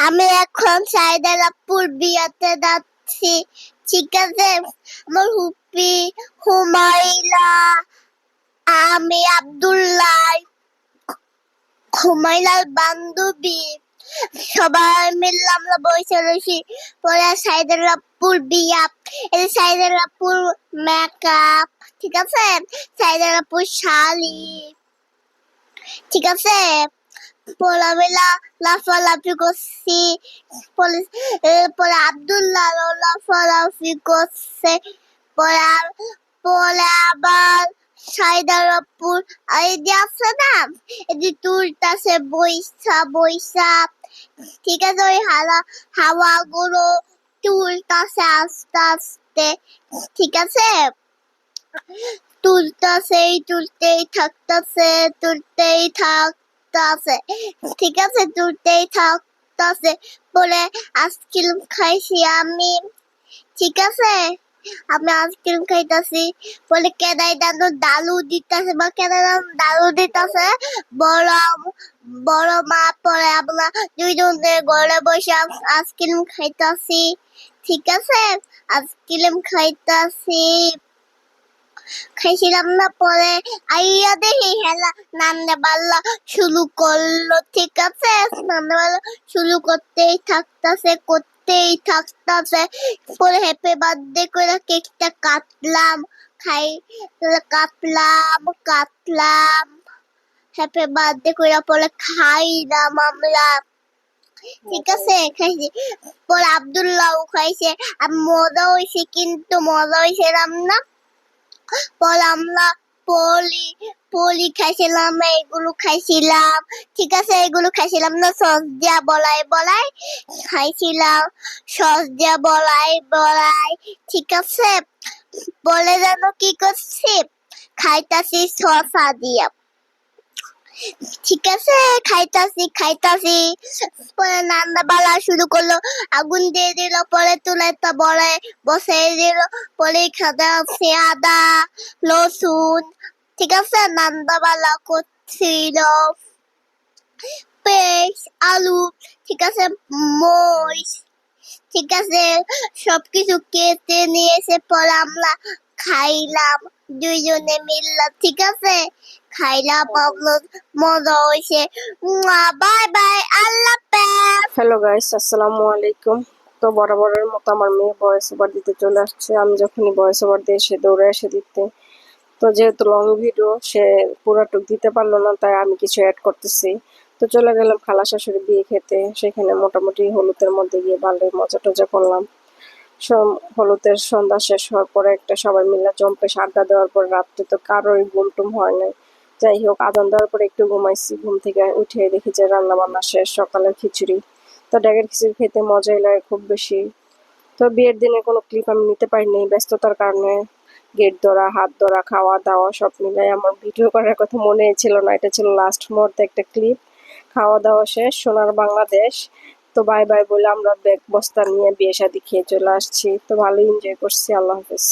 আমি এখন সাইদের আপুর বিয়াতে যাচ্ছি, ঠিক আছে? আমার হুপি, হুমাইলা, আমি আব্দুল্লাহ, হুমাইলার বান্ধবী, সবাই মিলে আমরা বসে রয়েছি। পরে সাইদের আপুর বিয়া, এই সাইদের আপুর মেকআপ, ঠিক আছে? সাইদের আপুর শাড়ি, ঠিক আছে? পরে আমি লাফালাফি করছি। পরে আব্দুল্লাহ লাফালাফি করছে। পরে পরে আবার সাইদার আপুর এই যে আছে না, এই যে তুলতাছে বইসা, ঠিক আছে? ওই হাওয়া গুলো তুলতাছে আস্তে আস্তে, ঠিক আছে? তুলতেই থাকতাছে, ঠিক আছে? তুলতেই থাকতাছে। পরে আইসক্রিম খাইছি আমি, ঠিক আছে? আমি আইসক্রিম খাইতাছি। পরে কেদাই ডালু দিতাছে, বা কেদাই ডালু দিতাছে বড় মা। পরে আমরা দুইজনে ঘরে বসে আইসক্রিম খাইতাছি, ঠিক আছে? আইসক্রিম খাইছিলাম না। পরে আইয়া দেখি হেলা নান্দে বাল্লা শুরু করলো, ঠিক আছে? নান্দে বাল্লা শুরু করতেই থাকতাছে। পরে হ্যাপি বার্থডে করে কেকটা কাটলাম, হ্যাপি বার্থডে করে পরে খাইলাম আমরা, ঠিক আছে? খাইছি। পরে আব্দুল্লাহ খাইছে, আর মজা হয়েছে, কিন্তু মজা হয়েছিলাম না। পরে আমরা পলি খাইছিলাম, এগুলো খাইছিলাম, ঠিক আছে? এগুলো খাইছিলাম না, সস দিয়া বলাই খাইছিলাম, সস দিয়া বলাই, ঠিক আছে? বলে যেন কি করছি, খাইতাছি শসা দিয়া, ঠিক আছে? খাইতাছি। পরে নান্দা বালা শুরু করলো, আগুন দিয়ে দিল, পরে তুলাইতে বলে বসে দিল। পরে খাইতাছি আদা রসুন, ঠিক আছে? নান্দা বালা করছিল, পেঁয়াজ আলু, ঠিক আছে? মরিচ, ঠিক আছে? সবকিছু কেটে নিয়েছে। পরে আমরা খাইলাম দুইজনে মিললাম, ঠিক আছে? খাইলাম, মজা হয়েছে। বাই বাই, আল্লাহ হাফেজ। হ্যালো গাইস, আসসালামু আলাইকুম। তো বরাবরের মতো আমার মেয়ে ভয়েস ওভার দিতে চলে আসছে। আমি যখনই ভয়েস ওভার দিয়ে সে দৌড়ে এসে দিতে, তো যেহেতু লং ভিডিও সে পুরাটুক দিতে পারলো না, তাই আমি কিছু অ্যাড করতেছি। তো চলে গেলাম খালা শাশুড়ি বিয়ে খেতে। সেখানে মোটামুটি হলুদের মধ্যে গিয়ে ভালোই মজা টজা করলাম। হলুদের সন্ধ্যা শেষ হওয়ার পরে একটা সবাই মিলে জম্পেশ আড্ডা দেওয়ার পর রাত্রে তো কারোই ঘুমটুম হয় নাই। যাই হোক, আজান দেওয়ার পরে একটু ঘুমাইছি। ঘুম থেকে উঠে দেখি যে রান্না বান্না শেষ, সকালের খিচুড়ি। তো ড্যাগের খিচুড়ি খেতে মজাই লাগে খুব বেশি। তো বিয়ের দিনে কোনো ক্লিপ আমি নিতে পারিনি ব্যস্ততার কারণে। গেট ধরা, হাত ধরা, খাওয়া দাওয়া সব মিলাই আমার ভিডিও করার কথা মনে ছিল না। এটা ছিল লাস্ট মুহূর্তে একটা ক্লিপ। খাওয়া দাওয়া শেষ, সোনার বাংলাদেশ। তো বাই বাই বলে আমরা ব্যাগ বস্তা নিয়ে বিয়ে শাদী খেয়ে চলে আসছি। তো ভালোই এনজয় করছি। আল্লাহ হাফেজ।